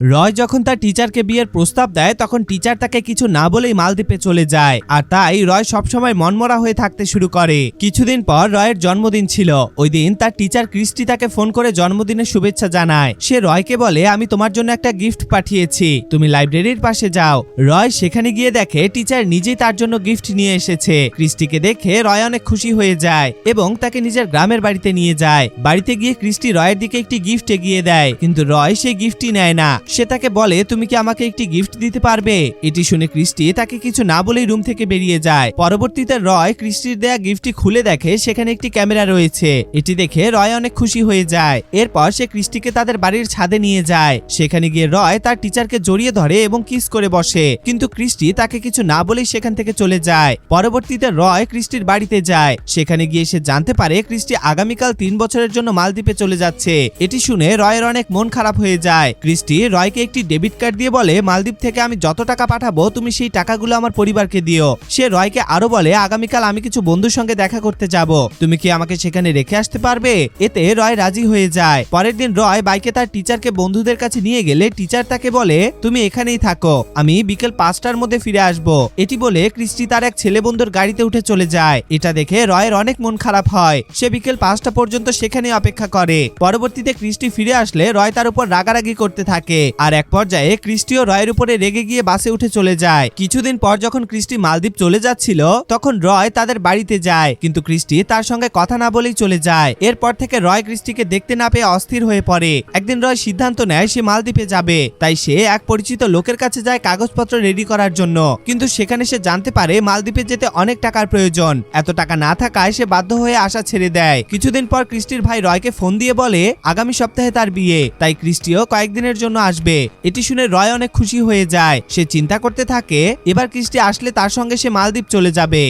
রয় যখন তার টিচারকে বিয়ের প্রস্তাব দেয় তখন টিচার তাকে কিছু না বলেই মালদ্বীপে চলে যায়, আর তাই রয় সবসময় মনমরা হয়ে থাকতে শুরু করে। কিছুদিন পর রয়ের জন্মদিন ছিল। ওই দিন তার টিচার ক্রিস্টি তাকে ফোন করে জন্মদিনের শুভেচ্ছা জানায়। সে রয়কে বলে, আমি তোমার জন্য একটা গিফট পাঠিয়েছি, তুমি লাইব্রেরির পাশে যাও। রয় সেখানে গিয়ে দেখে টিচার নিজেই তার জন্য গিফট নিয়ে এসেছে। ক্রিস্টিকে দেখে রয় অনেক খুশি হয়ে যায় এবং তাকে নিজের গ্রামের বাড়িতে নিয়ে যায়। বাড়িতে গিয়ে ক্রিস্টি রয়ের দিকে একটি গিফট এগিয়ে দেয়, কিন্তু রয় সেই গিফটই নেয় না। সে তাকে বলে, তুমি কি আমাকে একটি গিফট দিতে পারবে? এটি শুনে ক্রিস্টি তাকে কিছু না বলেই রুম থেকে বেরিয়ে যায়। পরবর্তীতে রয় ক্রিস্টির দেয়া গিফটটি খুলে দেখে সেখানে একটি ক্যামেরা রয়েছে। এটি দেখে রয় অনেক খুশি হয়ে যায়। এরপর সে ক্রিস্টিকে তাদের বাড়ির ছাদে নিয়ে যায়। সেখানে গিয়ে রয় তার টিচারকে জড়িয়ে ধরে এবং কিস করে বসে, কিন্তু ক্রিস্টি তাকে কিছু না বলেই সেখান থেকে চলে যায়। পরবর্তীতে রয় ক্রিস্টির বাড়িতে যায়। সেখানে গিয়ে সে জানতে পারে ক্রিস্টি আগামীকাল 3 বছরের জন্য মালদ্বীপে চলে যাচ্ছে। এটি শুনে রয়ের অনেক মন খারাপ হয়ে যায়। ক্রিস্টি রয়কে একটি ডেবিট কার্ড দিয়ে বলে, মালদ্বীপ থেকে আমি যত টাকা পাঠাবো তুমি সেই টাকাগুলো আমার পরিবারকে দিও। সে রয়কে আরো বলে, আগামীকাল আমি কিছু বন্ধুর সঙ্গে দেখা করতে যাব, তুমি কি আমাকে সেখানে রেখে আসতে পারবে? এতে রয় রাজি হয়ে যায়। পরের দিন রয় বাইকে তার টিচারকে বন্ধুদের কাছে নিয়ে গেলে টিচার তাকে বলে, তুমি এখানেই থাকো, আমি বিকেল 5টার মধ্যে ফিরে আসবো। এটি বলে ক্রিস্টি তার এক ছেলে বন্ধুর গাড়িতে উঠে চলে যায়। এটা দেখে রয়ের অনেক মন খারাপ হয়। সে বিকেল 5টা পর্যন্ত সেখানে অপেক্ষা করে। পরবর্তীতে ক্রিস্টি ফিরে আসলে রয় তার উপর রাগারাগি করতে থাকে, আর এক পর্যায়ে ক্রিস্টিও রয়ের উপরে রেগে গিয়ে বাসে উঠে চলে যায়। কিছুদিন পর যখন ক্রিস্টি মালদ্বীপ চলে যাচ্ছিল তখন রয় তাদের বাড়িতে যায়, কিন্তু ক্রিস্টি তার সঙ্গে কথা না বলেই চলে যায়। এরপর থেকে রয় ক্রিস্টিকে দেখতে না পেয়ে অস্থির হয়ে পড়ে। একদিন রয় সিদ্ধান্ত নেয় সে মালদ্বীপে যাবে, তাই সে এক পরিচিত লোকের কাছে যায় কাগজপত্র রেডি করার জন্য। কিন্তু সেখানে সে জানতে পারে মালদ্বীপে যেতে অনেক টাকার প্রয়োজন। এত টাকা না থাকায় সে বাধ্য হয়ে আশা ছেড়ে দেয়। কিছুদিন পর ক্রিস্টির ভাই রয়কে ফোন দিয়ে বলে আগামী সপ্তাহে তার বিয়ে, তাই ক্রিস্টিও কয়েকদিনের জন্য আসবে। এটি শুনে রয় অনেক খুশি হয়ে যায়। সে চিন্তা করতে থাকে এবার ক্রিস্টি আসলে তার সঙ্গে সে মালদ্বীপ চলে যাবে।